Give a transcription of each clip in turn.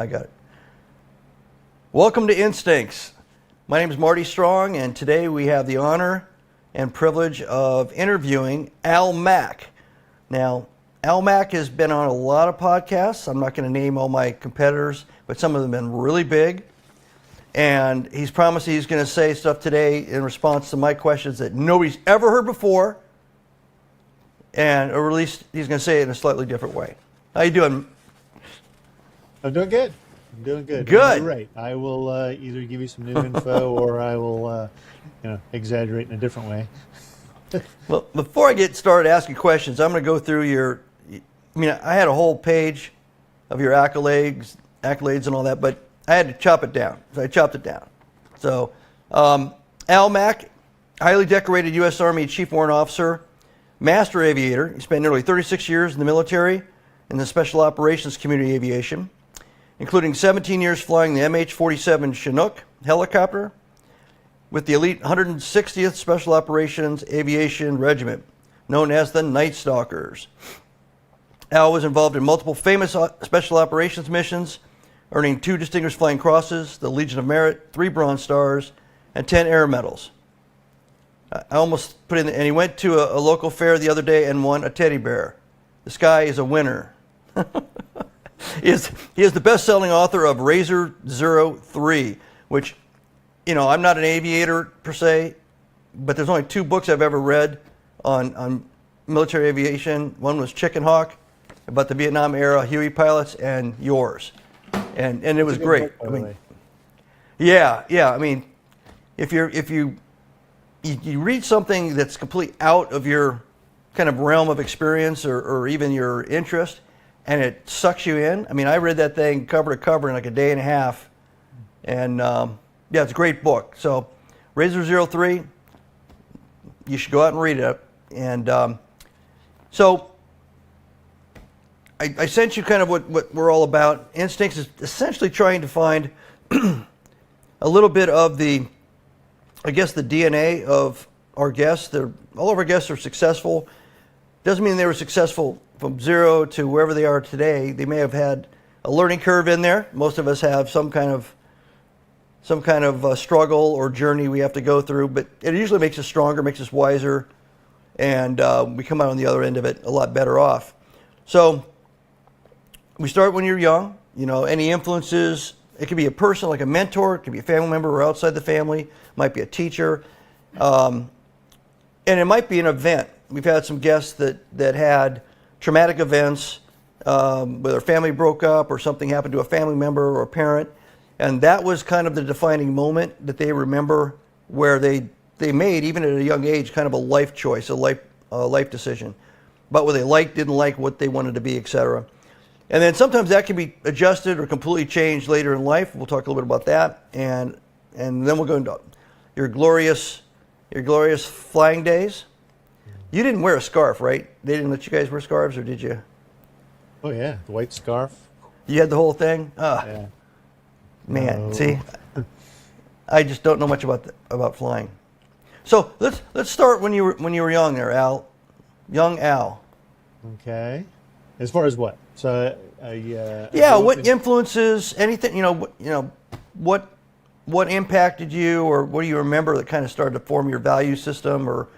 I got it. Welcome to Instincts. My name is Marty Strong, and today we have the honor and privilege of interviewing Al Mack. Now, Al Mack has been on a lot of podcasts. I'm not going to name all my competitors, but some of them have been really big. And he's promised he's going to say stuff today in response to my questions that nobody's ever heard before. Or at least he's going to say it in a slightly different way. How you doing? I'm doing good. I'm doing good. Good. You're right. I will either give you some new info or I will exaggerate in a different way. Well, before I get started asking questions, I'm going to go through I had a whole page of your accolades and all that, but I had to chop it down. So I chopped it down. So, Al Mack, highly decorated U.S. Army Chief Warrant Officer, Master Aviator. He spent nearly 36 years in the military in the Special Operations Community Aviation, including 17 years flying the MH-47 Chinook helicopter with the elite 160th Special Operations Aviation Regiment, known as the Nightstalkers. Al was involved in multiple famous special operations missions, earning 2 Distinguished Flying Crosses, the Legion of Merit, 3 Bronze Stars, and 10 Air Medals. I almost put in, and he went to a local fair the other day and won a teddy bear. This guy is a winner. He is the best-selling author of Razor 03, which, I'm not an aviator per se, but there's only 2 books I've ever read on military aviation. One was Chicken Hawk, about the Vietnam era Huey pilots, and yours. And it was great. Book, yeah. I mean, if you read something that's completely out of your kind of realm of experience or even your interest, and it sucks you in. I mean, I read that thing cover to cover in like a day and a half, and it's a great book. So, Razor 03, you should go out and read it. And so, I sent you kind of what we're all about. Instincts is essentially trying to find a little bit of the DNA of our guests. All of our guests are successful. Doesn't mean they were successful from zero to wherever they are today. They may have had a learning curve in there. Most of us have some kind of struggle or journey we have to go through, but it usually makes us stronger, makes us wiser, and we come out on the other end of it a lot better off. So we start when you're young. Any influences. It could be a person like a mentor. It could be a family member or outside the family. It might be a teacher. And it might be an event. We've had some guests that had traumatic events, where their family broke up or something happened to a family member or a parent. And that was kind of the defining moment that they remember, where they made, even at a young age, kind of a life choice, a life decision about what they liked, didn't like, what they wanted to be, etc. And then sometimes that can be adjusted or completely changed later in life. We'll talk a little bit about that. And then we'll go into your glorious flying days. You didn't wear a scarf, right? They didn't let you guys wear scarves, or did you? Oh, yeah. The white scarf. You had the whole thing? Yeah. Man, No. See? I just don't know much about flying. So let's start when you were young there, Al. Young Al. Okay. As far as what? So what influences anything? What impacted you, or what do you remember that kind of started to form your value system, or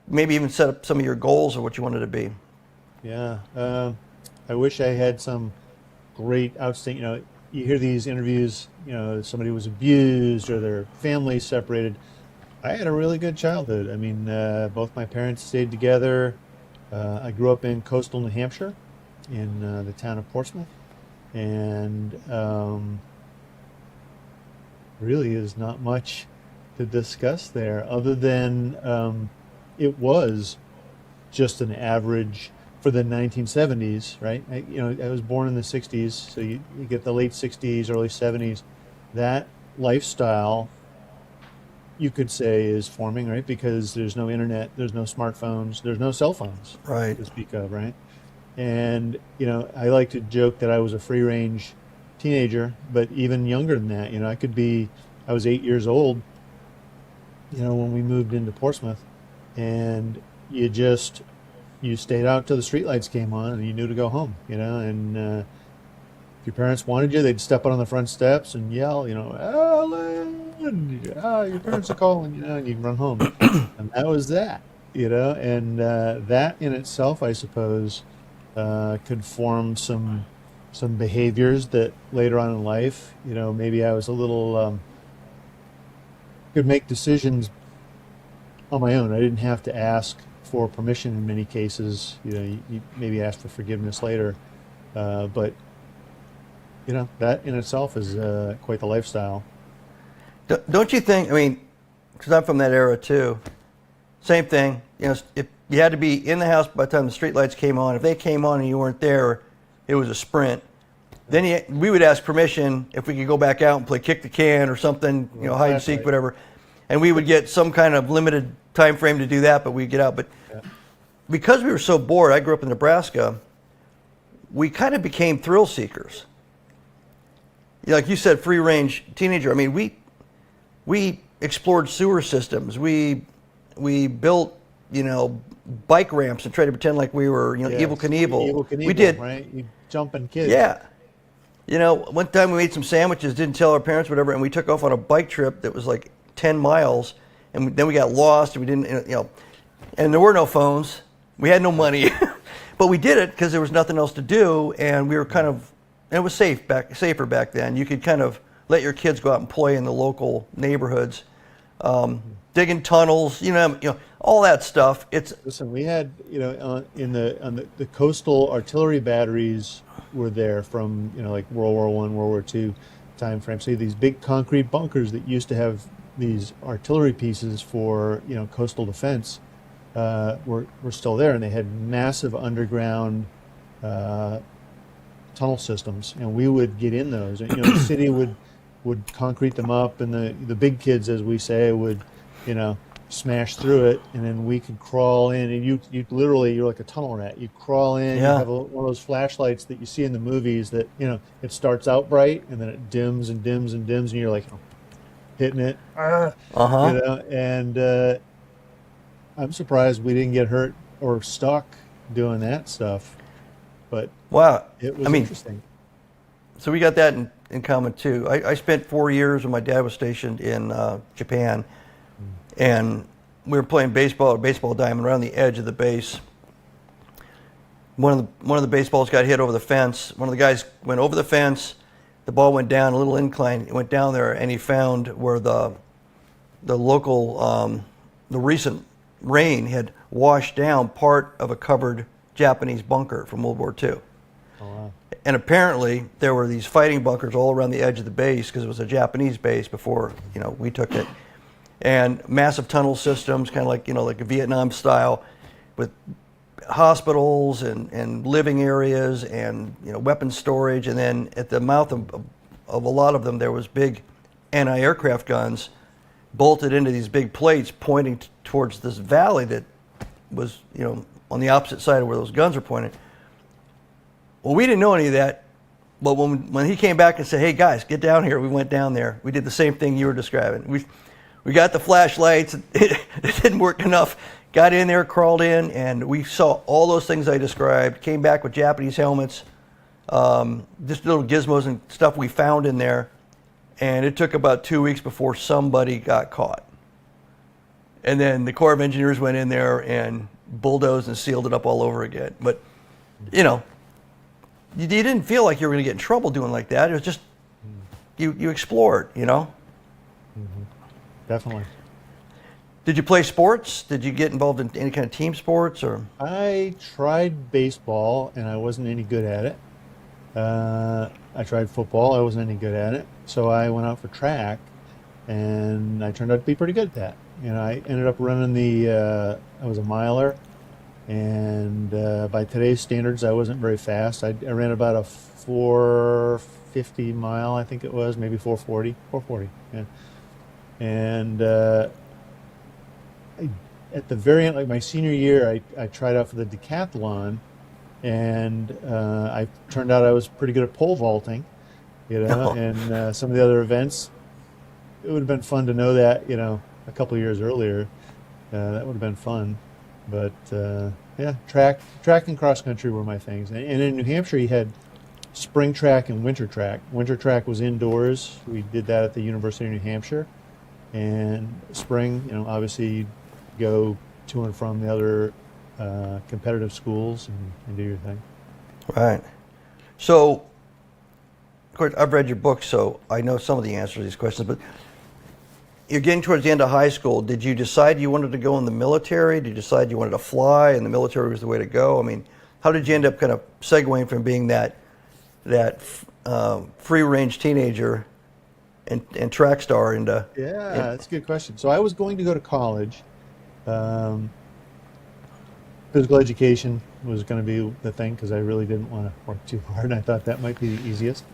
maybe even set up some of your goals or what you wanted to be? Yeah. I wish I had some great outstanding. You hear these interviews. Somebody was abused or their family separated. I had a really good childhood. I mean, both my parents stayed together. I grew up in coastal New Hampshire, in the town of Portsmouth, and really is not much to discuss there, other than it was just an average for the 1970s, right? I was born in the 60s, so you get the late 60s, early 70s. That lifestyle, you could say, is forming, right? Because there's no internet, there's no smartphones, there's no cell phones, right, to speak of, right? And I like to joke that I was a free-range teenager, but even younger than that. I was 8 years old, when we moved into Portsmouth, and you stayed out till the streetlights came on, and you knew to go home, and If your parents wanted you, they'd step out on the front steps and yell, Alan, your parents are calling, and you'd run home. And that was that, and that in itself, I suppose, could form some behaviors that later on in life, maybe I was a little, could make decisions on my own. I didn't have to ask for permission in many cases. You maybe ask for forgiveness later, but that in itself is quite the lifestyle. Don't you think? I mean, because I'm from that era too. Same thing. If you had to be in the house by the time the streetlights came on. If they came on and you weren't there, it was a sprint. Then we would ask permission if we could go back out and play kick the can or something, hide and seek, whatever. And we would get some kind of limited time frame to do that, but we'd get out. But because we were so bored, I grew up in Nebraska, we kind of became thrill seekers. Like you said, free range teenager. I mean, we explored sewer systems. We built, bike ramps and tried to pretend like we were, Evel Knievel. Evel Knievel, We did, right? You jumping kids. yeah. One time we made some sandwiches, didn't tell our parents, whatever, and we took off on a bike trip that was like 10 miles, and then we got lost, and we didn't, and there were no phones. We had no money, but we did it because there was nothing else to do, and we were kind of, and it was safer back then. You could kind of let your kids go out and play in the local neighborhoods, digging tunnels, all that stuff. Listen, we had, on the coastal artillery batteries were there from, like World War I, World War II time frame. So these big concrete bunkers that used to have these artillery pieces for, coastal defense were still there, and they had massive underground tunnel systems, and we would get in those. And, the city would concrete them up, and the big kids, as we say, would, smash through it, and then we could crawl in, and you literally, you're like a tunnel rat. You crawl in, you have one of those flashlights that you see in the movies that, it starts out bright, and then it dims and dims and dims, and you're like hitting it. And I'm surprised we didn't get hurt or stuck doing that stuff. But wow, it was interesting. So we got that in common too. I spent 4 years when my dad was stationed in Japan, and we were playing baseball at a baseball diamond around the edge of the base. One of the baseballs got hit over the fence. One of the guys went over the fence. The ball went down a little incline. It went down there, and he found where the local the recent rain had washed down part of a covered Japanese bunker from World War II. Oh, wow. And apparently there were these fighting bunkers all around the edge of the base because it was a Japanese base before we took it, and massive tunnel systems, kind of like like a Vietnam style, with hospitals and living areas and weapons storage. And then at the mouth of a lot of them there was big anti-aircraft guns bolted into these big plates pointing towards this valley that was on the opposite side of where those guns were pointed. Well, we didn't know any of that, but when he came back and said, "Hey guys, get down here," we went down there. We did the same thing you were describing. We got the flashlights. It didn't work enough. Got in there, crawled in, and we saw all those things I described. Came back with Japanese helmets, just little gizmos and stuff we found in there. And it took about 2 weeks before somebody got caught. And then the Corps of Engineers went in there and bulldozed and sealed it up all over again. But, you didn't feel like you were going to get in trouble doing like that. It was just, you explored, Definitely. Did you play sports? Did you get involved in any kind of team sports? Or I tried baseball, and I wasn't any good at it. I tried football. I wasn't any good at it. So I went out for track, and I turned out to be pretty good at that. I ended up running I was a miler, and by today's standards, I wasn't very fast. I ran about a 450 mile, I think it was, maybe 440, yeah. And at the very end, like my senior year, I tried out for the decathlon, and I turned out I was pretty good at pole vaulting, and some of the other events. It would have been fun to know that, a couple of years earlier. That would have been fun. But yeah, track and cross country were my things. And in New Hampshire, you had spring track and winter track. Winter track was indoors. We did that at the University of New Hampshire. And spring, obviously you go to and from the other competitive schools and do your thing. Right. So, of course, I've read your book, so I know some of the answers to these questions, but you're getting towards the end of high school. Did you decide you wanted to go in the military? Did you decide you wanted to fly and the military was the way to go? I mean, how did you end up kind of segueing from being that free-range teenager and track star into... That's a good question. So I was going to go to college. Physical education was going to be the thing because I really didn't want to work too hard, and I thought that might be the easiest.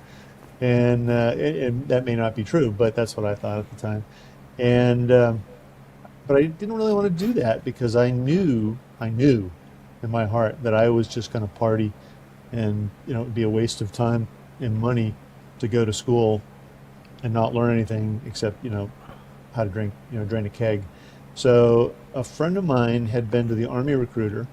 And that may not be true, but that's what I thought at the time. And but I didn't really want to do that because I knew in my heart that I was just going to party, and it would be a waste of time and money to go to school and not learn anything except how to drink, drain a keg. So a friend of mine had been to the Army recruiter,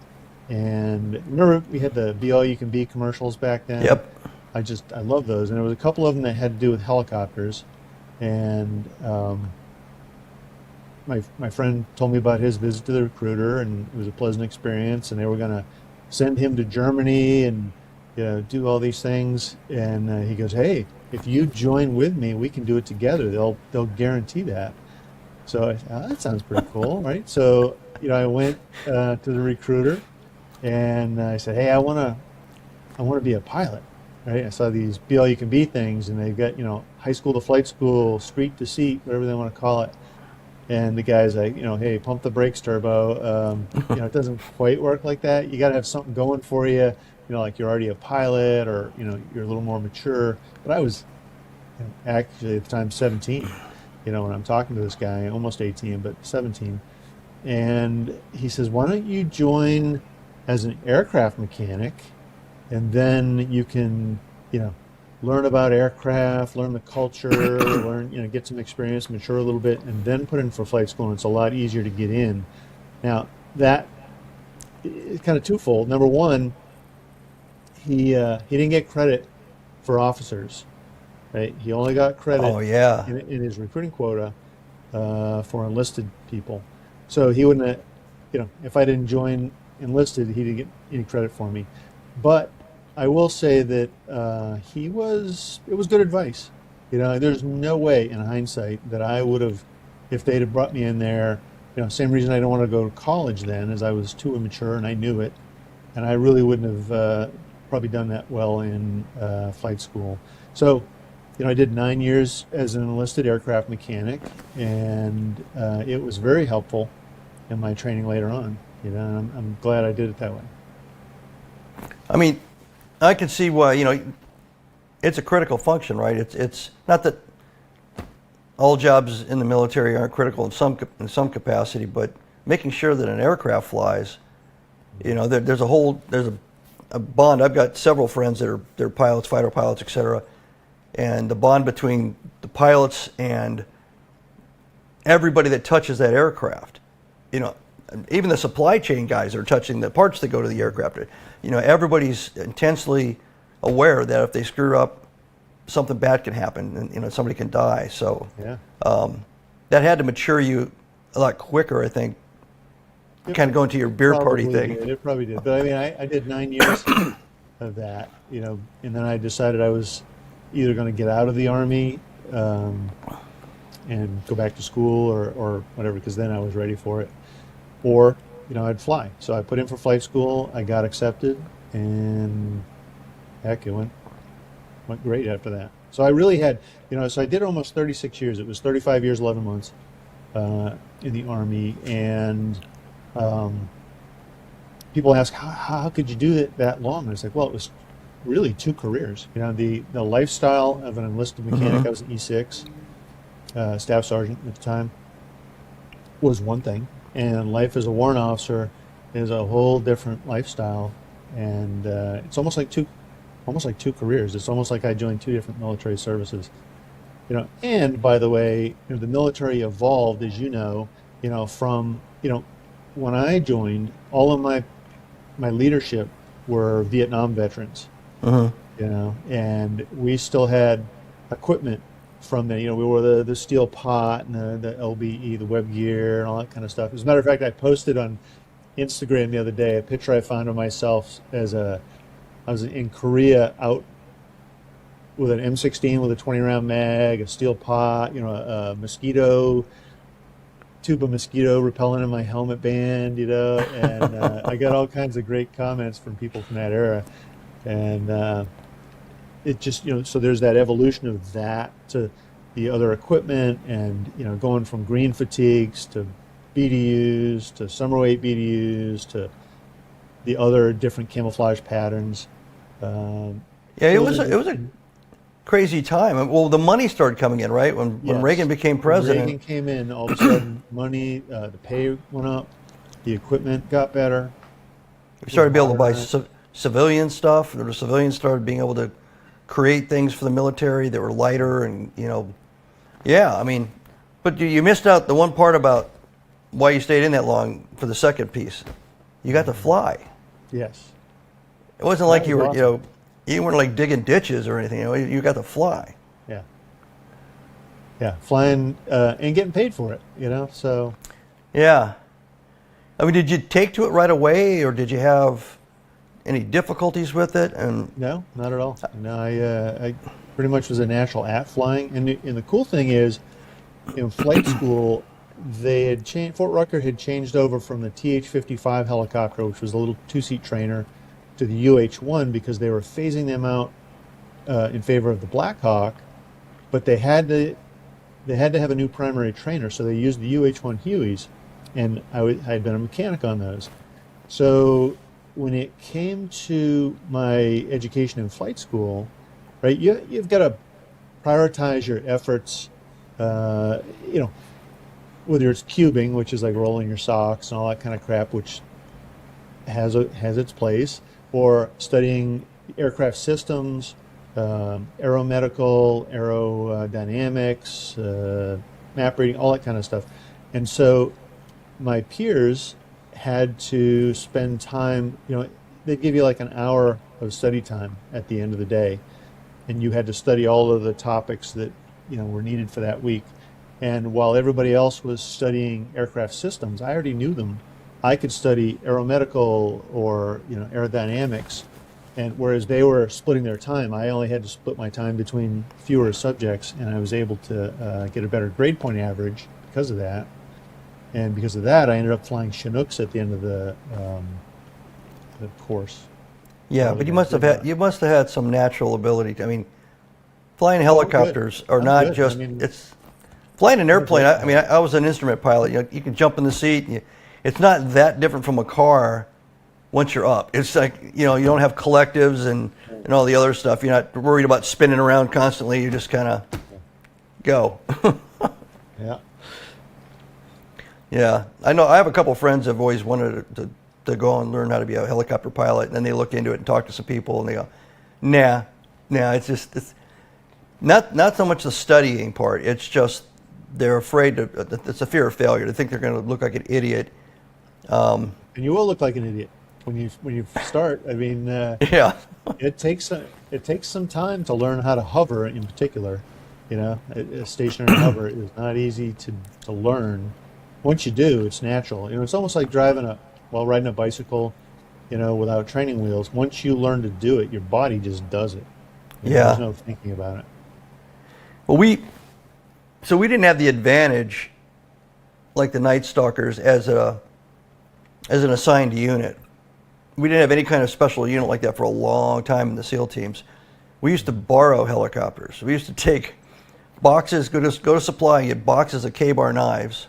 and remember we had the Be All You Can Be commercials back then. Yep. I love those, and there was a couple of them that had to do with helicopters, and my friend told me about his visit to the recruiter, and it was a pleasant experience, and they were going to send him to Germany and do all these things, and he goes, "Hey, if you join with me, we can do it together. They'll guarantee that." So I thought, oh, that sounds pretty cool, right? So I went to the recruiter, and I said, "Hey, I want to be a pilot." Right? I saw these Be All You Can Be things, and they've got high school to flight school, street to seat, whatever they want to call it. And the guy's like, "Hey, pump the brakes, turbo. It doesn't quite work like that. You got to have something going for you. Like you're already a pilot, or you're a little more mature." But I was actually at the time 17. When I'm talking to this guy, almost 18, but 17. And he says, "Why don't you join as an aircraft mechanic, and then you can, learn about aircraft, learn the culture, learn, get some experience, mature a little bit, and then put in for flight school, and it's a lot easier to get in." Now, that is kind of twofold. Number one, he didn't get credit for officers. Right? He only got credit in his recruiting quota for enlisted people. So he wouldn't have, if I didn't join enlisted, he didn't get any credit for me. But I will say that it was good advice. There's no way in hindsight that I would have, if they'd have brought me in there, same reason I don't want to go to college then, is I was too immature and I knew it. And I really wouldn't have probably done that well in flight school. So, I did 9 years as an enlisted aircraft mechanic, and it was very helpful in my training later on. I'm glad I did it that way. I mean, I can see why, it's a critical function, right? It's not that all jobs in the military aren't critical in some capacity, but making sure that an aircraft flies, there's a bond. I've got several friends that they're pilots, fighter pilots, etc. And the bond between the pilots and everybody that touches that aircraft, even the supply chain guys are touching the parts that go to the aircraft. Everybody's intensely aware that if they screw up, something bad can happen, and somebody can die. So that had to mature you a lot quicker, I think. Kind of going to your beer party thing. It probably did. But I mean, I did 9 years of that, and then I decided I was either going to get out of the Army and go back to school or whatever, because then I was ready for it, or I'd fly. So I put in for flight school, I got accepted, and heck, it went great after that. So I really had, so I did almost 36 years. It was 35 years, 11 months in the Army, and people ask, how could you do it that long? And it's like, well, it was really 2 careers. The lifestyle of an enlisted mechanic, I was an E6, staff sergeant at the time, was one thing, and life as a warrant officer is a whole different lifestyle, and it's almost like two careers. It's almost like I joined 2 different military services. And by the way, the military evolved, as from when I joined, all of my leadership were Vietnam veterans. You know, and we still had equipment from the, you know, we wore the steel pot and the LBE, the web gear, and all that kind of stuff. As a matter of fact, I posted on Instagram the other day a picture I found of myself I was in Korea out with an M16 with a 20 round mag, a steel pot, you know, a mosquito tube of mosquito repellent in my helmet band, you know, and I got all kinds of great comments from people from that era, and it just, you know, so there's that evolution of that to the other equipment, and you know, going from green fatigues to BDUs to summer weight BDUs to the other different camouflage patterns. Um, Yeah, it it was was a, a, it was a crazy time. Well, the money started coming in, right? When Reagan yes. became When Reagan president, came in, all of a sudden, money, the pay went up, the equipment got better, we was started to be able to buy modernized. civilian stuff. The civilians started being able to create things for the military that were lighter, and yeah. I mean, but you missed out the one part about why you stayed in that long for the second piece. You got to fly. Yes, It wasn't that like was you were, awesome. you weren't like digging ditches or anything. You got to fly. Yeah, yeah, flying and getting paid for it. You know, so Yeah. I mean, did you take to it right away, or did you have any difficulties with it? And no, not at all. No, I pretty much was a natural at flying, and the cool thing is, in flight school, they had changed. Fort Rucker had changed over from the TH-55 helicopter, which was a little two-seat trainer, to the UH-1 because they were phasing them out in favor of the Black Hawk, but they had to have a new primary trainer, so they used the UH-1 Hueys, and I had been a mechanic on those. So when it came to my education in flight school, right, you've got to prioritize your efforts. You know, whether it's cubing, which is like rolling your socks and all that kind of crap, which has its place, or studying aircraft systems, aeromedical, aerodynamics, map reading, all that kind of stuff. And so my peers had to spend time, you know, they'd give you like an hour of study time at the end of the day, and you had to study all of the topics that, you know, were needed for that week. And while everybody else was studying aircraft systems, I already knew them. I could study aeromedical or, you know, aerodynamics, and whereas they were splitting their time, I only had to split my time between fewer subjects, and I was able to get a better grade point average because of that. And because of that, I ended up flying Chinooks at the end of the course. yeah, Probably but got good enough. you must have had some natural ability. I mean, flying Oh, I'm good. helicopters are I'm not good. I just mean, it's flying an I'm a airplane. great I mean, pilot. I was an instrument pilot. You can jump in the seat. It's not that different from a car once you're up. It's like, you don't have collectives and all the other stuff. You're not worried about spinning around constantly. You just kind of go. Yeah. Yeah, I know. I have a couple of friends that have always wanted to go and learn how to be a helicopter pilot, and then they look into it and talk to some people, and they go, "Nah, nah." It's not so much the studying part. It's just they're afraid to. It's a fear of failure. They think they're going to look like an idiot. Um, And you will look like an idiot when you start. I mean, yeah, it takes some time to learn how to hover in particular. You know, a stationary hover is not easy to learn. Once you do, it's natural. You know, it's almost like riding a bicycle, you know, without training wheels. Once you learn to do it, your body just does it. You know, there's yeah. no thinking about it. Well, we didn't have the advantage like the Nightstalkers as an assigned unit. We didn't have any kind of special unit like that for a long time in the SEAL teams. We used to borrow helicopters. We used to take boxes, go to supply and get boxes of K-bar knives,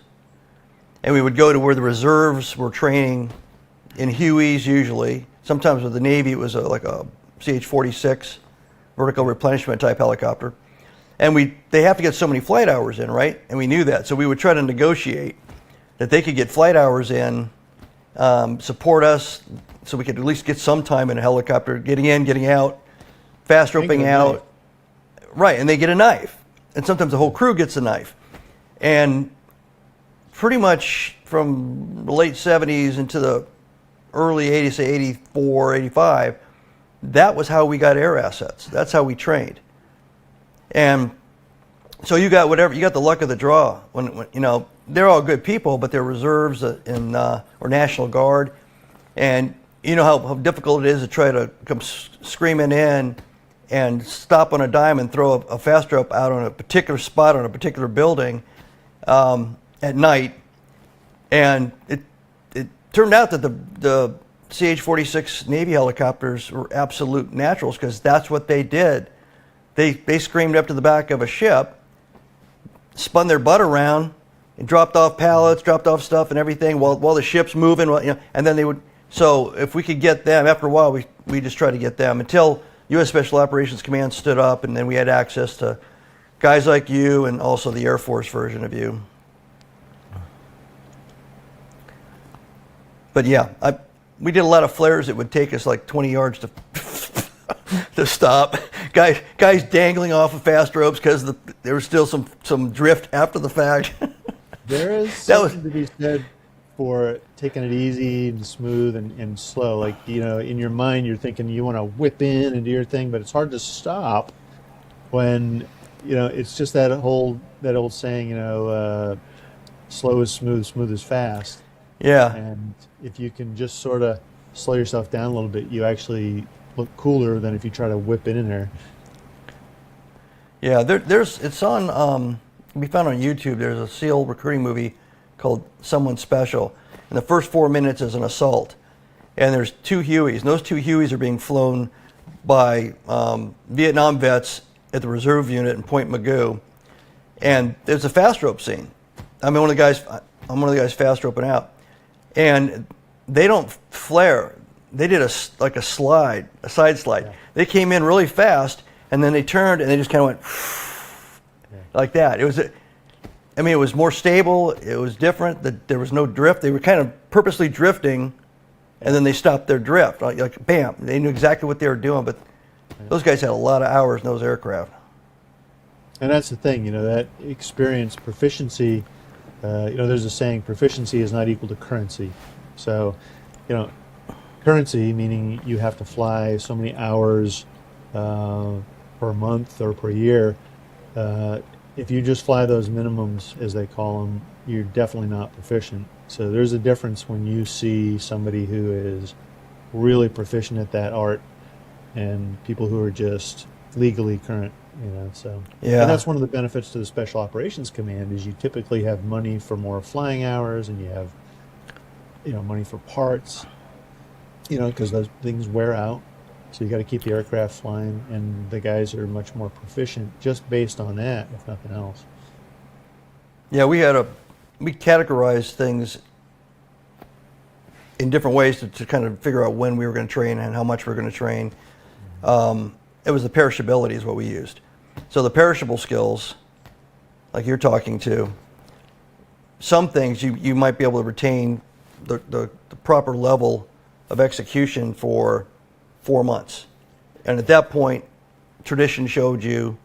and we would go to where the reserves were training in Hueys usually. Sometimes with the Navy it was like a CH-46 vertical replenishment type helicopter. And they have to get so many flight hours in, right? And we knew that. So we would try to negotiate that they could get flight hours in, support us, so we could at least get some time in a helicopter, getting in, getting out, fast And get roping a out. knife. Right, and they get a knife. And sometimes the whole crew gets a knife. And pretty much from the late 70s into the early 80s, say 84, 85, that was how we got air assets. That's how we trained. And so you got the luck of the draw. When they're all good people, but they're reserves or National Guard, and you know how difficult it is to try to come screaming in and stop on a dime and throw a fast rope out on a particular spot on a particular building at night. And it turned out that the CH-46 Navy helicopters were absolute naturals, because that's what they did. They screamed up to the back of a ship, spun their butt around, and dropped off pallets, dropped off stuff and everything while the ship's moving. And then they would. So if we could get them, after a while, we just tried to get them until U.S. Special Operations Command stood up, and then we had access to guys like you and also the Air Force version of you. But yeah, we did a lot of flares. It would take us like 20 yards to stop. Guys dangling off of fast ropes because there was still some drift after the fact. There is something to be said for taking it easy and smooth and slow. Like, in your mind, you're thinking you want to whip in and do your thing, but it's hard to stop when, it's just that old saying, slow is smooth, smooth is fast. Yeah. And if you can just sort of slow yourself down a little bit, you actually look cooler than if you try to whip it in there. Yeah, it's on, can be found on YouTube. There's a SEAL recruiting movie called Someone Special. And the first 4 minutes is an assault. And there's two Hueys. And those two Hueys are being flown by Vietnam vets at the reserve unit in Point Magoo. And there's a fast rope scene. I'm one of the guys fast roping out. And they don't flare. They did a side slide. Yeah. They came in really fast, and then they turned, and they just kind of went like that. It was more stable. It was different. There was no drift. They were kind of purposely drifting, and then they stopped their drift. Like bam. They knew exactly what they were doing, but those guys had a lot of hours in those aircraft. And that's the thing, that experience, proficiency, there's a saying, proficiency is not equal to currency. So, currency, meaning you have to fly so many hours per month or per year. If you just fly those minimums, as they call them, you're definitely not proficient. So there's a difference when you see somebody who is really proficient at that art and people who are just legally current. So yeah. And that's one of the benefits to the Special Operations Command is you typically have money for more flying hours, and you have money for parts, because those things wear out. So you got to keep the aircraft flying, and the guys are much more proficient just based on that, if nothing else. Yeah, we categorized things in different ways to kind of figure out when we were going to train and how much we were going to train. It was the perishability is what we used. So the perishable skills, like you're talking to, some things you might be able to retain the proper level of execution for 4 months. And at that point, tradition showed you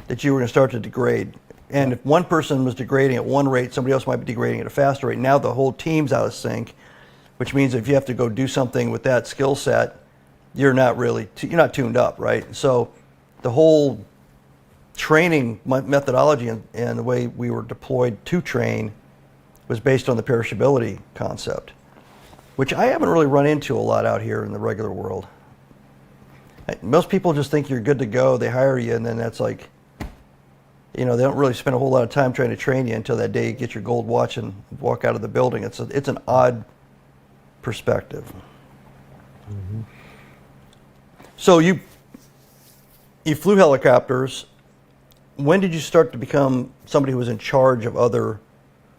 that you were going to start to degrade. And if one person was degrading at one rate, somebody else might be degrading at a faster rate. Now the whole team's out of sync, which means if you have to go do something with that skill set, you're not tuned up, right? So the whole training methodology and the way we were deployed to train was based on the perishability concept, which I haven't really run into a lot out here in the regular world. Most people just think you're good to go. They hire you, and then that's like, they don't really spend a whole lot of time trying to train you until that day you get your gold watch and walk out of the building. It's an odd perspective. Mm-hmm. So you flew helicopters. When did you start to become somebody who was in charge of other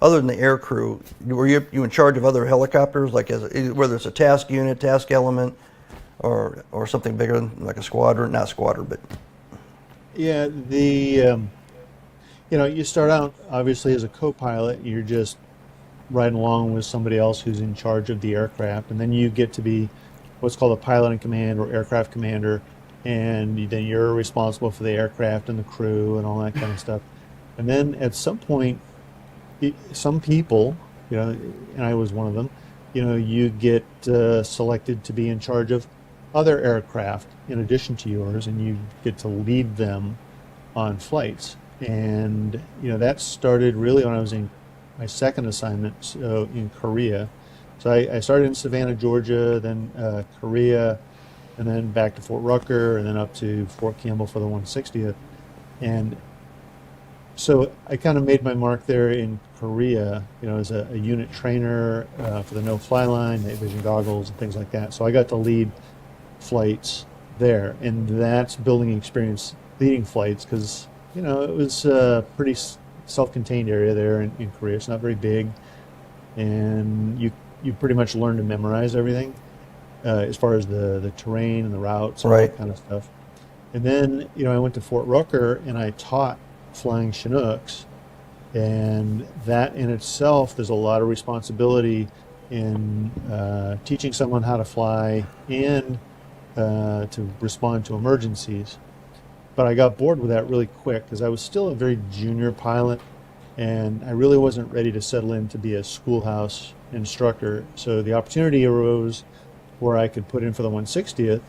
than the air crew? Were you in charge of other helicopters, like whether it's a task unit, task element, or something bigger like a squadron? Not squadron, but yeah. You start out obviously as a co-pilot. You're just riding along with somebody else who's in charge of the aircraft, and then you get to be what's called a pilot in command or aircraft commander, and then you're responsible for the aircraft and the crew and all that kind of stuff. And then at some point, some people, and I was one of them, you get selected to be in charge of other aircraft in addition to yours, and you get to lead them on flights. And that started really when I was in my second assignment, so in Korea. So I started in Savannah, Georgia, then Korea, and then back to Fort Rucker, and then up to Fort Campbell for the 160th. And so I kind of made my mark there in Korea, as a unit trainer for the no-fly line, night vision goggles, and things like that. So I got to lead flights there, and that's building experience leading flights because it was a pretty self-contained area there in Korea. It's not very big, and you pretty much learn to memorize everything as far as the terrain and the routes and all that kind of stuff. And then I went to Fort Rucker and I taught flying Chinooks, and that in itself, there's a lot of responsibility in teaching someone how to fly and to respond to emergencies. But I got bored with that really quick because I was still a very junior pilot, and I really wasn't ready to settle in to be a schoolhouse instructor. So the opportunity arose where I could put in for the 160th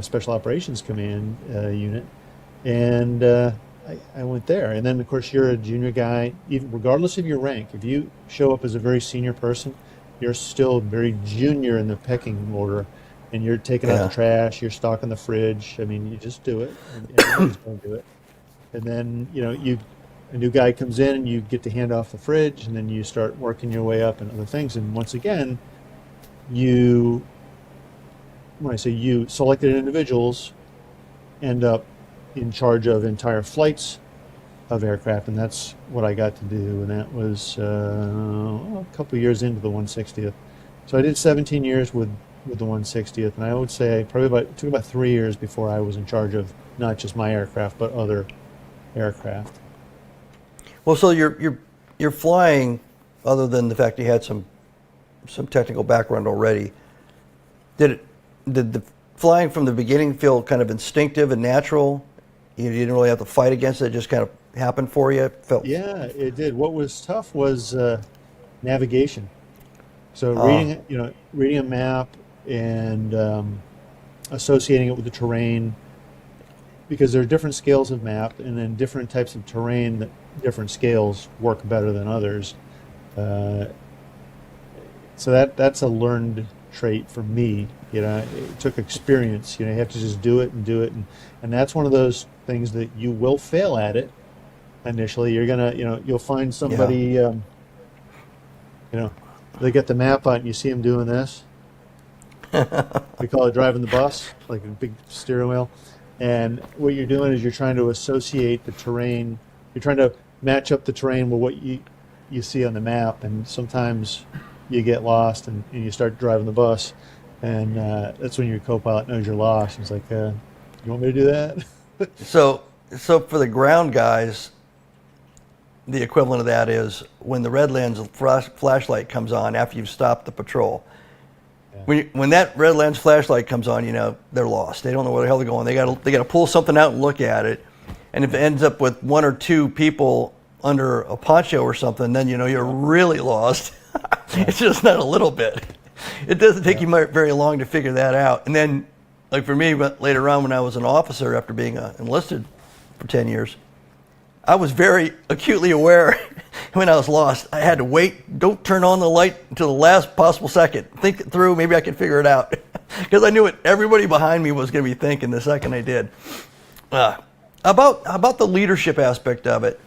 Special Operations Command unit, and I went there. And then, of course, you're a junior guy, even regardless of your rank. If you show up as a very senior person, you're still very junior in the pecking order, and you're taking out the trash, you're stocking the fridge. I mean, you just do it, and everybody's going to do it. And then, a new guy comes in, and you get to hand off the fridge, and then you start working your way up and other things. And once again, when I say you, selected individuals end up in charge of entire flights of aircraft, and that's what I got to do. And that was a couple of years into the 160th. So I did 17 years with the 160th, and I would say it took about 3 years before I was in charge of not just my aircraft but other aircraft. Well, so you're flying, other than the fact you had some technical background already. Did the flying from the beginning feel kind of instinctive and natural? You didn't really have to fight against it; it just kind of happened for you. Yeah, it did. What was tough was navigation. So reading a map and associating it with the terrain, because there are different scales of map, and then different types of terrain that different scales work better than others. So that's a learned trait for me. It took experience. You have to just do it, and that's one of those things that you will fail at it initially. You're gonna, you'll find somebody, they get the map on, you see them doing this. We call it driving the bus, like a big steering wheel. And what you're doing is you're trying to associate the terrain. You're trying to match up the terrain with what you see on the map, and sometimes you get lost and you start driving the bus, and that's when your co-pilot knows you're lost. He's like, "You want me to do that?" So for the ground guys, the equivalent of that is when the red lens flashlight comes on after you've stopped the patrol. Yeah. When that red lens flashlight comes on, they're lost. They don't know where the hell they're going. They got to pull something out and look at it. And if it ends up with one or two people under a poncho or something, then you're really lost. It's just not a little bit. It doesn't take you very long to figure that out. And then, like for me, but later on when I was an officer after being enlisted for 10 years, I was very acutely aware when I was lost. I had to wait. Don't turn on the light until the last possible second. Think it through. Maybe I can figure it out. Because I knew what everybody behind me was going to be thinking the second I did. About the leadership aspect of it,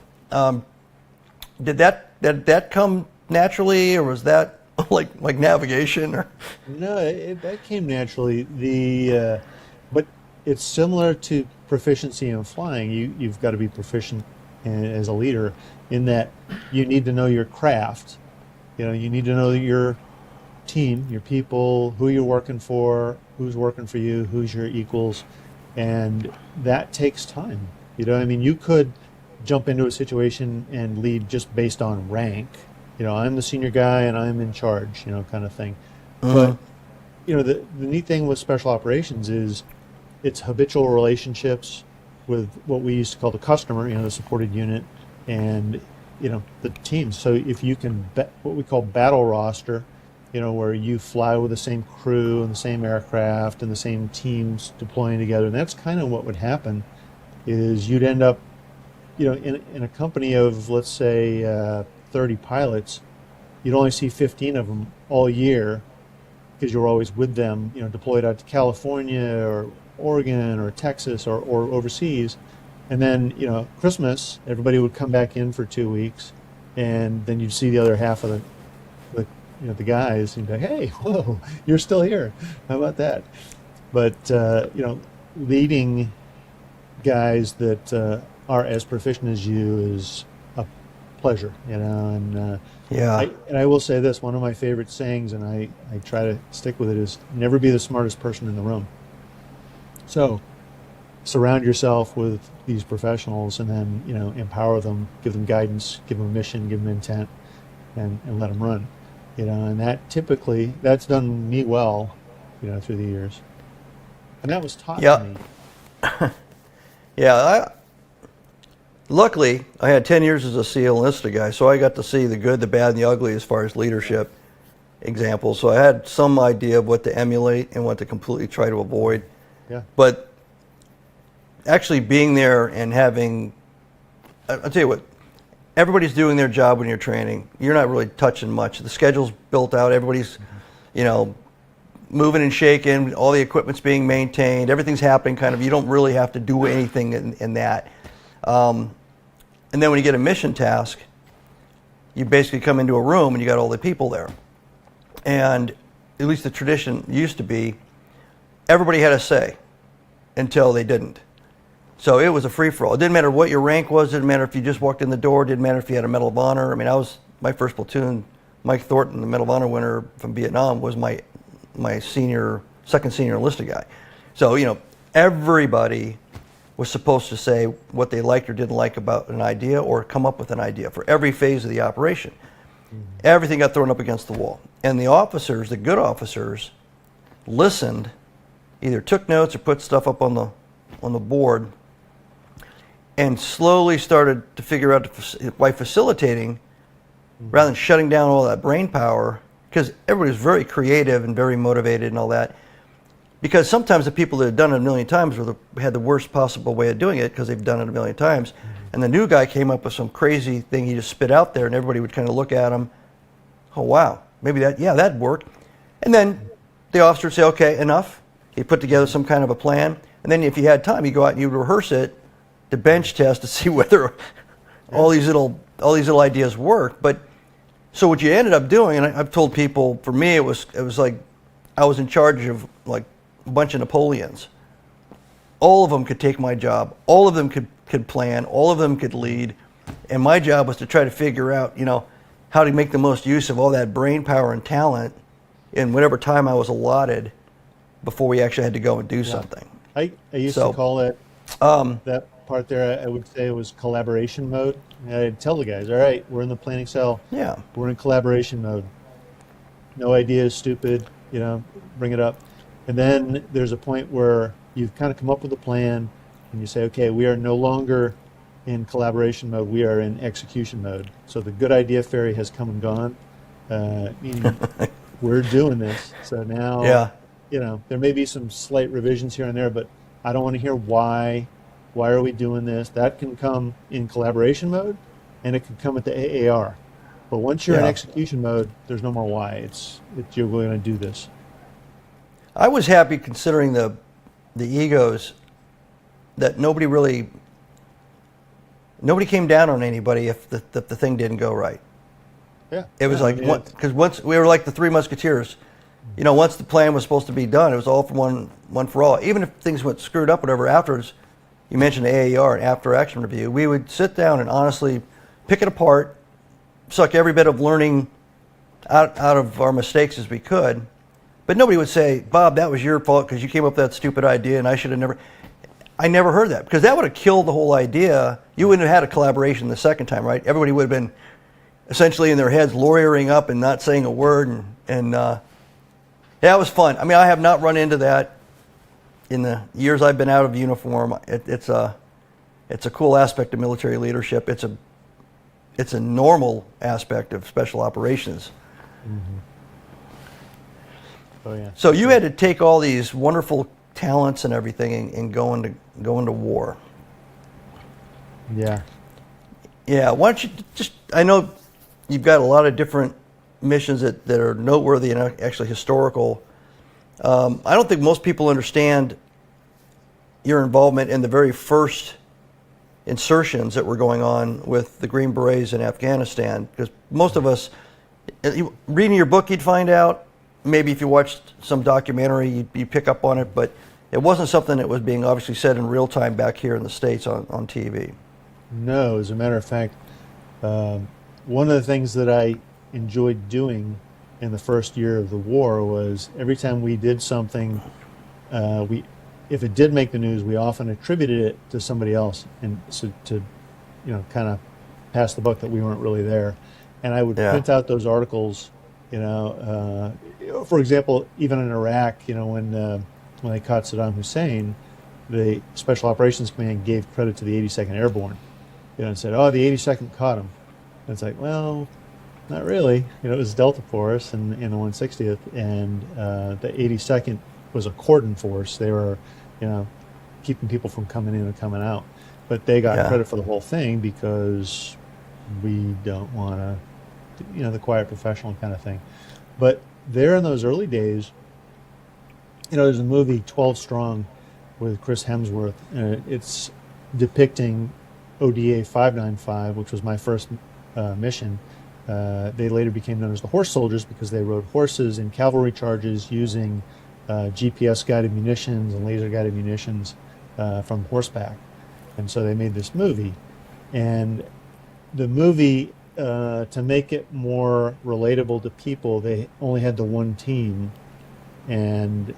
did that come naturally, or was that like navigation? Or? No, that came naturally. But it's similar to proficiency in flying. You've got to be proficient as a leader in that you need to know your craft. You need to know your team, your people, who you're working for, who's working for you, who's your equals, and that takes time. You could jump into a situation and lead just based on rank. I'm the senior guy and I'm in charge, kind of thing. But the neat thing with special operations is it's habitual relationships with what we used to call the customer, the supported unit, and the teams. So if you can what we call battle roster, where you fly with the same crew and the same aircraft and the same teams deploying together. And that's kind of what would happen is you'd end up, in a company of, let's say, 30 pilots, you'd only see 15 of them all year because you're always with them, deployed out to California or Oregon or Texas or overseas. And then, Christmas, everybody would come back in for 2 weeks, and then you'd see the other half of the guys, and you'd be like, hey, whoa, you're still here. How about that? But, leading guys that are as proficient as you is a pleasure, and Yeah. I will say this, one of my favorite sayings, and I try to stick with it, is never be the smartest person in the room. So surround yourself with these professionals, and then empower them, give them guidance, give them a mission, give them intent, and let them run. And that's done me well, through the years, and that was taught Yeah. to me. Yeah, luckily, I had 10 years as a SEAL enlisted guy, so I got to see the good, the bad, and the ugly as far as leadership examples. So I had some idea of what to emulate and what to completely try to avoid. Yeah. But actually being there and having, I'll tell you what, everybody's doing their job when you're training. You're not really touching much. The schedule's built out. Everybody's, moving and shaking. All the equipment's being maintained. Everything's happening kind of. You don't really have to do anything in that. And then when you get a mission task, you basically come into a room and you got all the people there. And at least the tradition used to be, everybody had a say until they didn't. So it was a free-for-all. It didn't matter what your rank was. It didn't matter if you just walked in the door. It didn't matter if you had a Medal of Honor. I mean, my first platoon, Mike Thornton, the Medal of Honor winner from Vietnam, was my second senior enlisted guy. So, everybody was supposed to say what they liked or didn't like about an idea, or come up with an idea for every phase of the operation. Mm-hmm. Everything got thrown up against the wall. And the officers, the good officers, listened, either took notes or put stuff up on the board, and slowly started to figure out by facilitating, rather than shutting down all that brain power, because everybody was very creative and very motivated and all that. Because sometimes the people that had done it a million times had the worst possible way of doing it because they've done it a million times. And the new guy came up with some crazy thing he just spit out there, and everybody would kind of look at him, oh, wow, maybe that'd work. And then the officer would say, okay, enough. He'd put together some kind of a plan. And then if you had time, you go out and you rehearse it to bench test to see whether all these little ideas work. But so what you ended up doing, and I've told people, for me it was like I was in charge of like a bunch of Napoleons. All of them could take my job. All of them could plan. All of them could lead. And my job was to try to figure out, how to make the most use of all that brain power and talent in whatever time I was allotted before we actually had to go and do something. I used to call it, that part there, I would say it was collaboration mode. And I'd tell the guys, all right, we're in the planning cell. Yeah. We're in collaboration mode. No idea is stupid, bring it up. And then there's a point where you've kind of come up with a plan and you say, okay, we are no longer in collaboration mode, we are in execution mode. So the good idea fairy has come and gone, meaning we're doing this. So now, there may be some slight revisions here and there, but I don't want to hear why are we doing this. That can come in collaboration mode, and it can come at the AAR. But once you're in execution mode, there's no more why. It's you're going to do this. I was happy, considering the egos, that nobody came down on anybody if the thing didn't go right. Yeah. It was because once we were like the Three Musketeers, once the plan was supposed to be done, it was all for one for all. Even if things went screwed up, whatever, afterwards, you mentioned AAR, and after action review, we would sit down and honestly pick it apart, suck every bit of learning out of our mistakes as we could. But nobody would say, Bob, that was your fault because you came up with that stupid idea and I should have never. I never heard that, because that would have killed the whole idea. You wouldn't have had a collaboration the second time, right? Everybody would have been essentially in their heads lawyering up and not saying a word. And yeah, it was fun. I mean, I have not run into that in the years I've been out of uniform. It's a cool aspect of military leadership. It's a normal aspect of special operations. Mm-hmm. Oh yeah. So you had to take all these wonderful talents and everything and go into war. Yeah. Yeah, why don't you just, I know you've got a lot of different missions that are noteworthy and actually historical. I don't think most people understand your involvement in the very first insertions that were going on with the Green Berets in Afghanistan, because most of us, reading your book, you'd find out, maybe if you watched some documentary, you'd pick up on it, but it wasn't something that was being obviously said in real time back here in the States on TV. No, as a matter of fact, one of the things that I enjoyed doing in the first year of the war was every time we did something, if it did make the news, we often attributed it to somebody else, and so to, kind of pass the buck that we weren't really there. And I would print out those articles, for example, even in Iraq, when they caught Saddam Hussein, the Special Operations Command gave credit to the 82nd Airborne, and said, "Oh, the 82nd caught him." And it's like, well, not really. It was Delta Force and the 160th, and the 82nd was a cordon force. They were, keeping people from coming in and coming out. But they got credit for the whole thing because we don't want to, the quiet professional kind of thing. But there in those early days, there's a movie, 12 Strong, with Chris Hemsworth. It's depicting ODA 595, which was my first mission. They later became known as the Horse Soldiers because they rode horses in cavalry charges using GPS-guided munitions and laser-guided munitions from horseback. And so they made this movie. And the movie, to make it more relatable to people, they only had the one team, and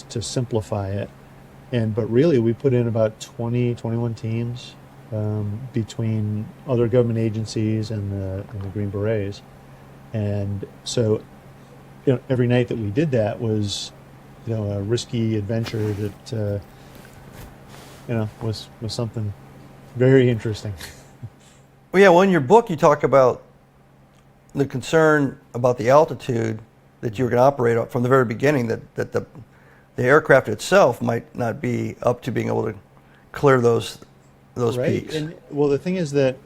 to simplify it. But really, we put in about 21 teams between other government agencies and the Green Berets. And so, every night that we did that was, a risky adventure that, was something very interesting. Well, yeah, well, in your book, you talk about the concern about the altitude that you were going to operate on from the very beginning, that the aircraft itself might not be up to being able to clear those right. peaks. And, well, the thing is that,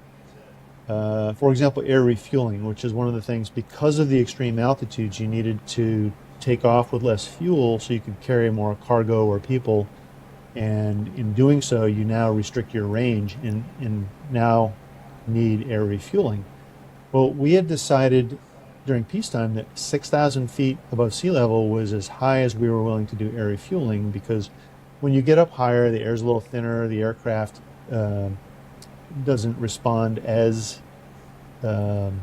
for example, air refueling, which is one of the things, because of the extreme altitudes, you needed to take off with less fuel so you could carry more cargo or people. And in doing so, you now restrict your range and now need air refueling. Well, we had decided during peacetime that 6,000 feet above sea level was as high as we were willing to do air refueling, because when you get up higher, the air's a little thinner, the aircraft doesn't respond as precise.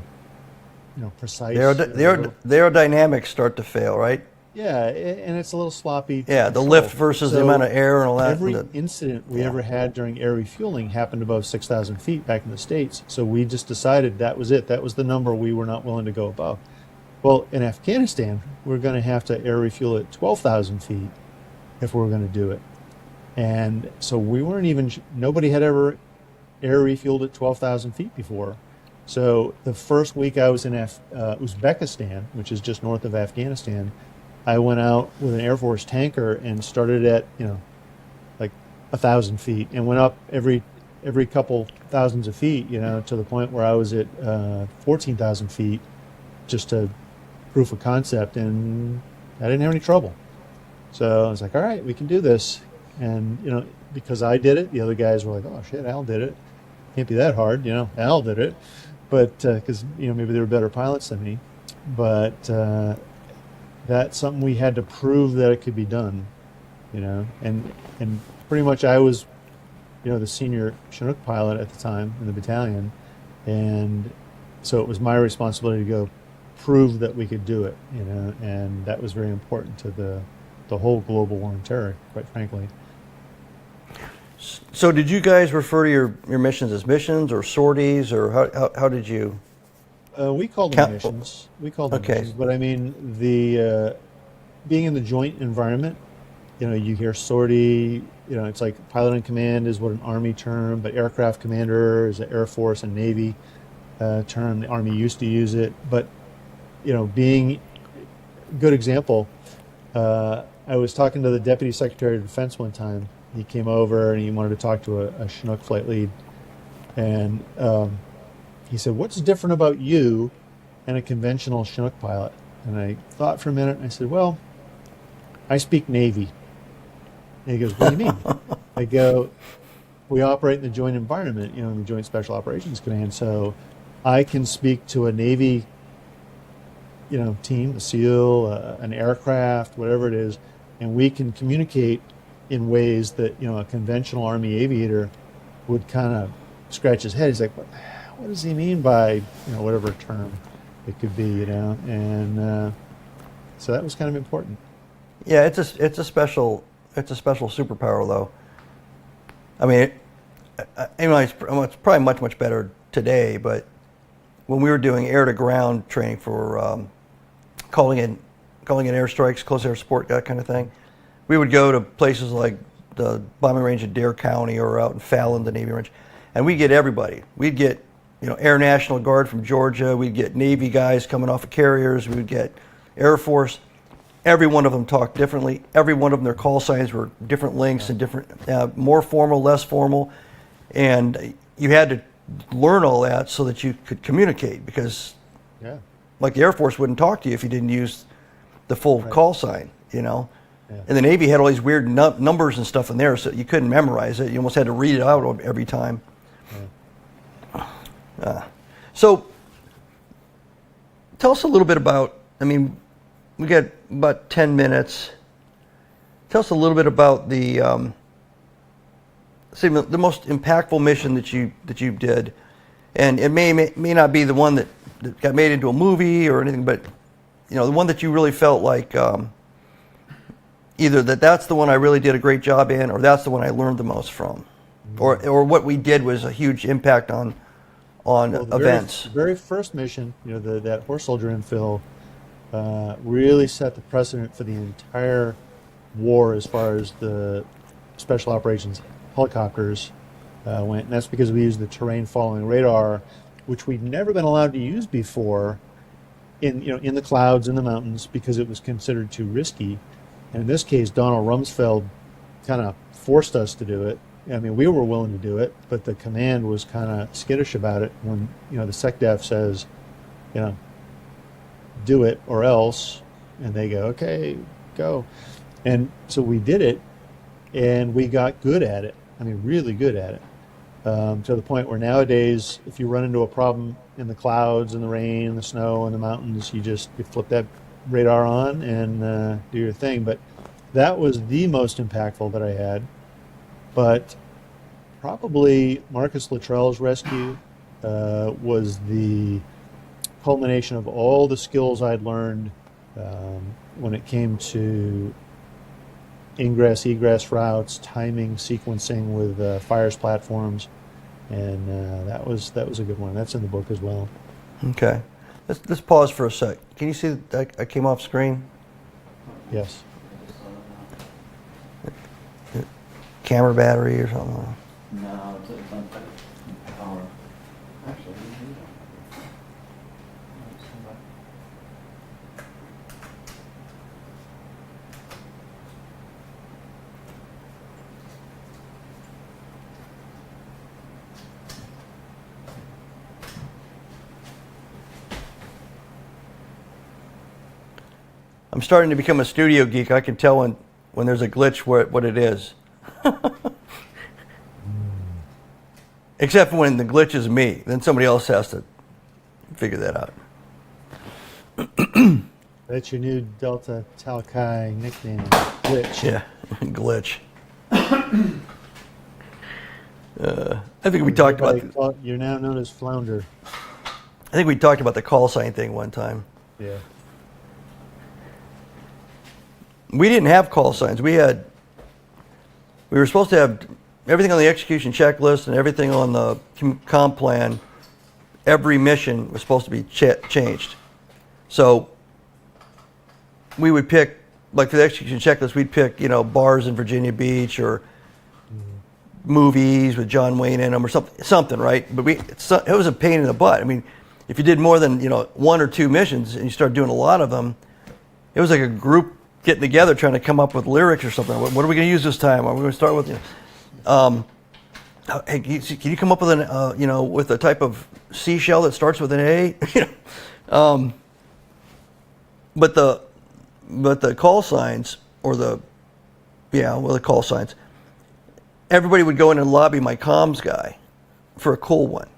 The aerodynamics start to fail, right? Yeah, and it's a little sloppy. Yeah, the lift versus the amount of air and all that. Every incident we ever had during air refueling happened above 6,000 feet back in the States. So we just decided that was it. That was the number we were not willing to go above. Well, in Afghanistan, we're going to have to air refuel at 12,000 feet if we're going to do it. And so we weren't even, nobody had ever air refueled at 12,000 feet before. So the first week I was in Uzbekistan, which is just north of Afghanistan, I went out with an Air Force tanker and started at, like 1,000 feet and went up every couple thousands of feet, to the point where I was at 14,000 feet just to proof of concept, and I didn't have any trouble. So I was like, all right, we can do this. And, because I did it, the other guys were like, oh shit, Al did it. Can't be that hard, Al did it. But, because, maybe they were better pilots than me. But, that's something we had to prove that it could be done, and pretty much I was, the senior Chinook pilot at the time in the battalion, and so it was my responsibility to go prove that we could do it, and that was very important to the whole global war on terror, quite frankly. So did you guys refer to your missions as missions or sorties, or how did you? We called them missions. We called them missions. But I mean, the being in the joint environment, you hear sortie. It's like pilot in command is what an Army term, but aircraft commander is an Air Force and Navy term. The Army used to use it, but being a good example. I was talking to the Deputy Secretary of Defense one time. He came over and he wanted to talk to a Chinook flight lead. And he said, "What's different about you and a conventional Chinook pilot?" And I thought for a minute and I said, "Well, I speak Navy." And he goes, "What do you mean?" I go, "We operate in the joint environment, in the Joint Special Operations Command. So I can speak to a Navy, team, a SEAL, an aircraft, whatever it is, and we can communicate in ways that, a conventional Army aviator would kind of scratch his head. He's like, what does he mean by, whatever term it could be, And so that was kind of important. Yeah, it's a special superpower though. I mean, it's probably much better today, but when we were doing air to ground training for calling in airstrikes, close air support, that kind of thing, we would go to places like the bombing range in Dare County or out in Fallon, the Navy range, and we'd get everybody. We'd get Air National Guard from Georgia. We'd get Navy guys coming off of carriers. We'd get Air Force. Every one of them talked differently. Every one of them, their call signs were different lengths and different, more formal, less formal, and you had to learn all that so that you could communicate, because like the Air Force wouldn't talk to you if you didn't use the full call sign, Yeah. And the Navy had all these weird numbers and stuff in there, so you couldn't memorize it. You almost had to read it out every time. So tell us a little bit about, we got about 10 minutes. Tell us a little bit about the most impactful mission that you did, and it may not be the one that got made into a movie or anything, but the one that you really felt like either that's the one I really did a great job in, or that's the one I learned the most from, or what we did was a huge impact on events. The very first mission, that horse soldier infill, really set the precedent for the entire war as far as the special operations helicopters went, and that's because we used the terrain following radar, which we'd never been allowed to use before in the clouds, in the mountains, because it was considered too risky. And in this case, Donald Rumsfeld kind of forced us to do it. We were willing to do it, but the command was kind of skittish about it when, the SecDef says, do it or else, and they go, okay, go. And so we did it, and we got good at it. Really good at it. To the point where nowadays, if you run into a problem in the clouds, in the rain, in the snow, in the mountains, you flip that radar on and do your thing. But that was the most impactful that I had. But probably Marcus Luttrell's rescue was the culmination of all the skills I'd learned when it came to ingress, egress routes, timing, sequencing with fires platforms, and that was a good one. That's in the book as well. Okay, let's pause for a sec. Can you see that I came off screen? Yes. Camera battery or something? No, it's on power. Actually, I'm starting to become a studio geek. I can tell when there's a glitch what it is. Except when the glitch is me. Then somebody else has to figure that out. That's your new Delta Tau Chi nickname, Glitch. Yeah, glitch. I think we talked about... You're now known as Flounder. I think we talked about the call sign thing one time. Yeah. We didn't have call signs. We were supposed to have everything on the execution checklist and everything on the comp plan. Every mission was supposed to be changed. So we would pick, like for the execution checklist, we'd pick, bars in Virginia Beach or movies with John Wayne in them or something, right? But it was a pain in the butt. If you did more than, 1 or 2 missions and you started doing a lot of them, it was like a group getting together trying to come up with lyrics or something. What are we going to use this time? Are we going to start with, hey, can you come up with an, with a type of seashell that starts with an A? But the call signs, or the call signs, everybody would go in and lobby my comms guy for a cool one,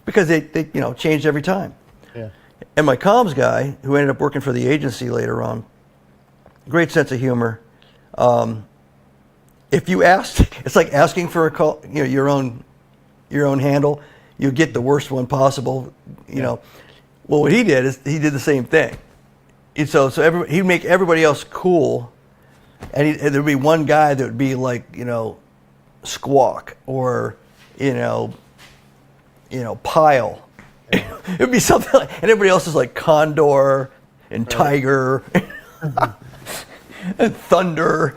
because they changed every time. Yeah. And my comms guy, who ended up working for the agency later on, great sense of humor. If you asked, it's like asking for a call, your own handle, you get the worst one possible. Well, what he did is he did the same thing. And so he'd make everybody else cool, and there'd be one guy that would be like, Squawk, or Pile. It'd be something like, and everybody else is like Condor and Tiger and Thunder.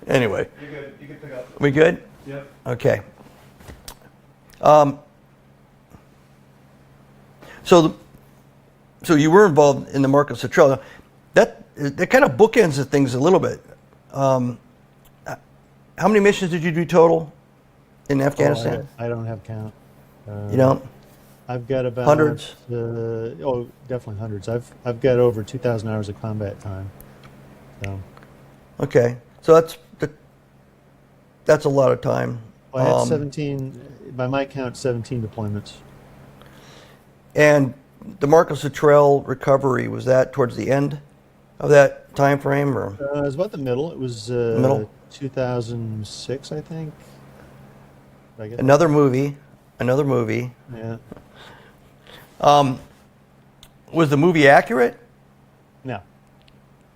Anyway. You're good. You can pick up. We good? Yep. Okay. So you were involved in the Mark Cottrell. That kind of bookends the things a little bit. How many missions did you do total in Afghanistan? I don't have count. You don't? I've got about Hundreds? Definitely hundreds. I've got over 2,000 hours of combat time. So. Okay, so that's a lot of time. Well, I had 17, by my count, 17 deployments. And the Marcus Luttrell recovery, was that towards the end of that time frame, or? It was about the middle. It was Middle? 2006, I think. Did I get that? Another movie. Yeah. Was the movie accurate? No.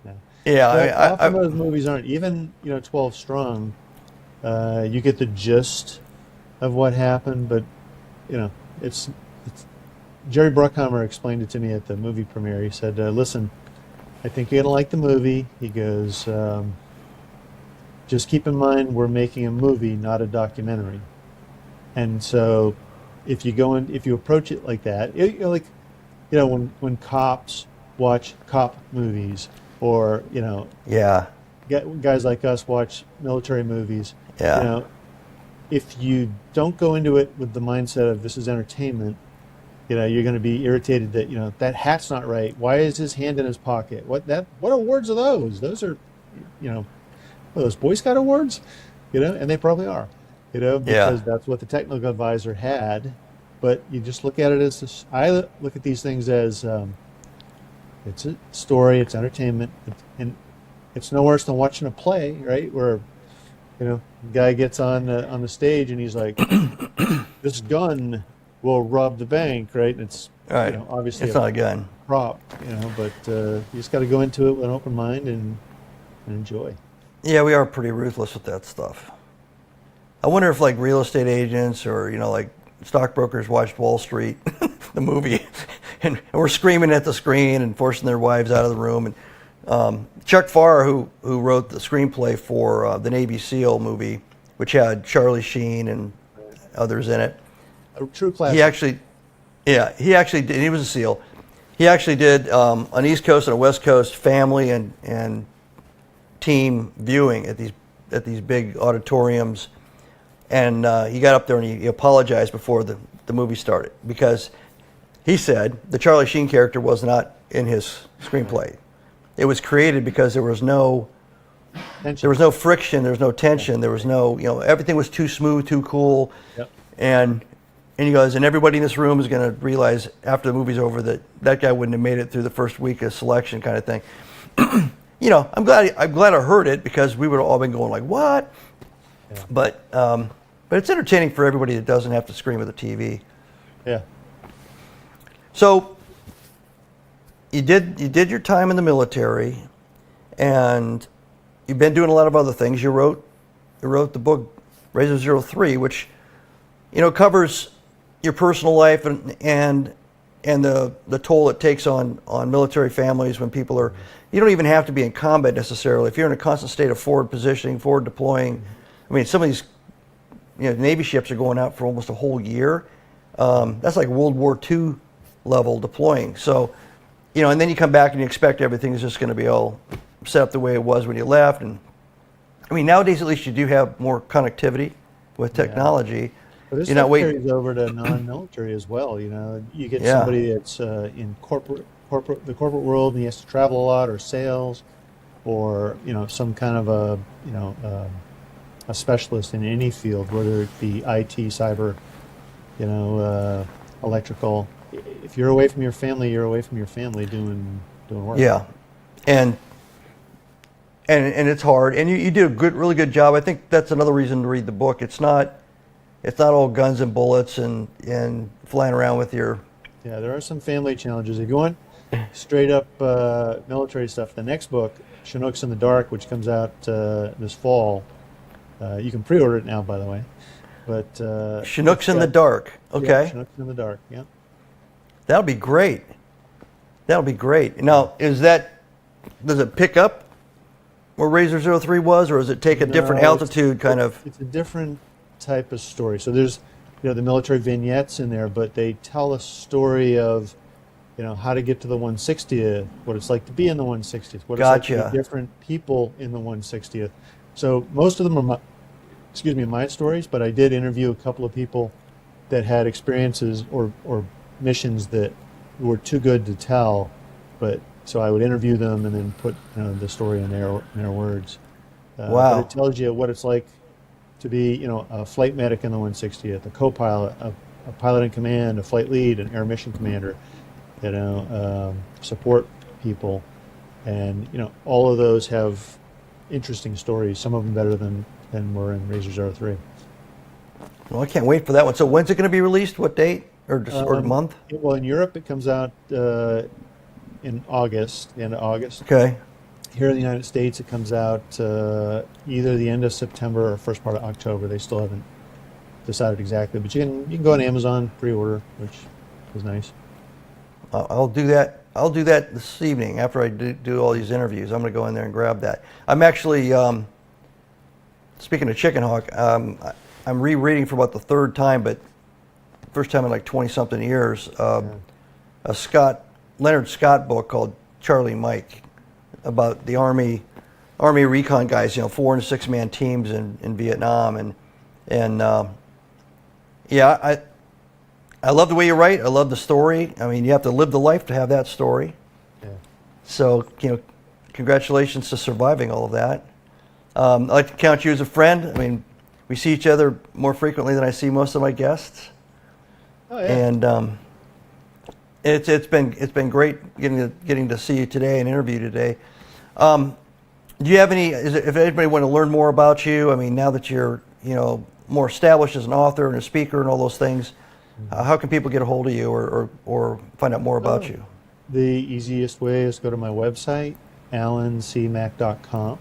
No. Yeah, Often those movies aren't. Even 12 Strong, you get the gist of what happened, but it's Jerry Bruckheimer explained it to me at the movie premiere. He said, "Listen, I think you're gonna like the movie." He goes, "Just keep in mind we're making a movie, not a documentary." And so, if you approach it like that, when cops watch cop movies, or yeah, guys like us watch military movies. Yeah. If you don't go into it with the mindset of this is entertainment, you're going to be irritated that that hat's not right. Why is his hand in his pocket? What awards are those? Those are, those Boy Scout awards, and they probably are, because that's what the technical advisor had. But you just look at it as this. I look at these things as it's a story, it's entertainment, and it's no worse than watching a play, right? Where the guy gets on the stage and he's like, "This gun will rob the bank," right? And it's right. Obviously it's not a gun. Prop, but you just got to go into it with an open mind and enjoy. Yeah, we are pretty ruthless with that stuff. I wonder if like real estate agents or like stockbrokers watched Wall Street, the movie, and were screaming at the screen and forcing their wives out of the room. And Chuck Farr, who wrote the screenplay for the Navy SEAL movie, which had Charlie Sheen and others in it. A true classic. He actually did. He was a SEAL. He actually did an East Coast and a West Coast family and team viewing at these big auditoriums, and he got up there and he apologized before the movie started, because he said the Charlie Sheen character was not in his screenplay. It was created because there was no friction, there was no tension, there was no everything was too smooth, too cool. Yep. And he goes, and everybody in this room is going to realize after the movie's over that guy wouldn't have made it through the first week of selection, kind of thing. I'm glad I heard it, because we would have all been going like, what? Yeah. But it's entertaining for everybody that doesn't have to scream at the TV. Yeah. So you did your time in the military, and you've been doing a lot of other things. You wrote the book Razor 03, which covers your personal life and the toll it takes on military families when people are. You don't even have to be in combat necessarily. If you're in a constant state of forward positioning, forward deploying, I mean, some of these Navy ships are going out for almost a whole year. That's like World War II level deploying. So and then you come back and you expect everything is just going to be all set up the way it was when you left. And I mean, nowadays at least you do have more connectivity with technology. But this You're not stuff waiting. carries over to non-military as well. You get Yeah. somebody that's in the corporate world and he has to travel a lot, or sales, or some kind of a specialist in any field, whether it be IT, cyber, electrical. If you're away from your family, you're away from your family doing work. Yeah, and it's hard, and you did a really good job. I think that's another reason to read the book. It's not all guns and bullets and flying around with your. Yeah, there are some family challenges. If you want straight up military stuff, the next book, Chinooks in the Dark, which comes out this fall, you can pre-order it now, by the way. But Chinooks in the Dark. Okay, yeah, Chinooks in the Dark. Yeah. that'll be great. That'll be great. Now, does it pick up where Razor 03 was, or does it take a different No, altitude kind of? It's a different type of story. So there's the military vignettes in there, but they tell a story of how to get to the 160th, what it's like to be in the 160th, what it's like to Gotcha. be different people in the 160th. So most of them are my stories, but I did interview a couple of people that had experiences or missions that were too good to tell, but so I would interview them and then put the story in their words. Wow. But it tells you what it's like to be a flight medic in the 160th, a co-pilot, a pilot in command, a flight lead, an air mission commander, support people, and all of those have interesting stories. Some of them better than were in Razor 03. Well, I can't wait for that one. So when's it going to be released? What date or month? Well, in Europe it comes out in August, the end of August. Okay. Here in the United States it comes out either the end of September or first part of October. They still haven't decided exactly, but you can go on Amazon, pre-order, which is nice. I'll do that. I'll do that this evening after I do all these interviews. I'm going to go in there and grab that. I'm actually, speaking of Chicken Hawk, I'm rereading for about the third time, but first time in like 20-something years, a Leonard Scott book called Charlie Mike, about the Army recon guys, 4 and 6 man teams in Vietnam, and yeah, I love the way you write. I love the story. I mean, you have to live the life to have that story. Yeah. So, congratulations to surviving all of that. I'd like to count you as a friend. I mean, we see each other more frequently than I see most of my guests. Oh yeah. And it's been great getting to see you today and interview today. Do you have if anybody want to learn more about you? I mean, now that you're more established as an author and a speaker and all those things, how can people get a hold of you or find out more about you? The easiest way is go to my website, alancmack.com.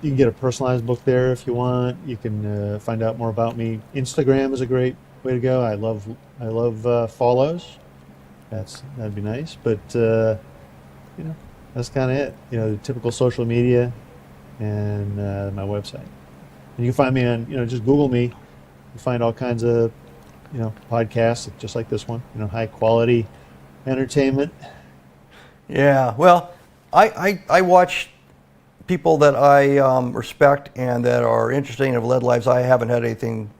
You can get a personalized book there if you want. You can find out more about me. Instagram is a great way to go. I love follows. That'd be nice. But that's kind of it. The typical social media and my website. And you can find me on just Google me. You find all kinds of podcasts just like this one. High quality entertainment. Yeah. Well, I watch people that I respect and that are interesting and have led lives I haven't had anything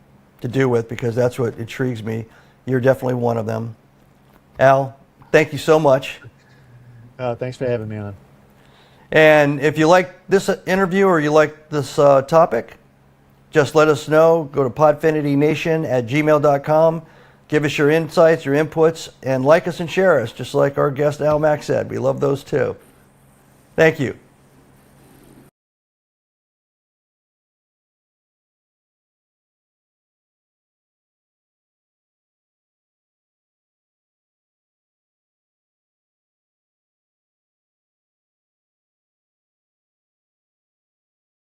to do with, because that's what intrigues me. You're definitely one of them. Al, thank you so much. Thanks for having me on. And if you like this interview or you like this topic, just let us know. Go to podfinitynation@gmail.com. Give us your insights, your inputs, and like us and share us, just like our guest Al Mack said. We love those too. Thank you.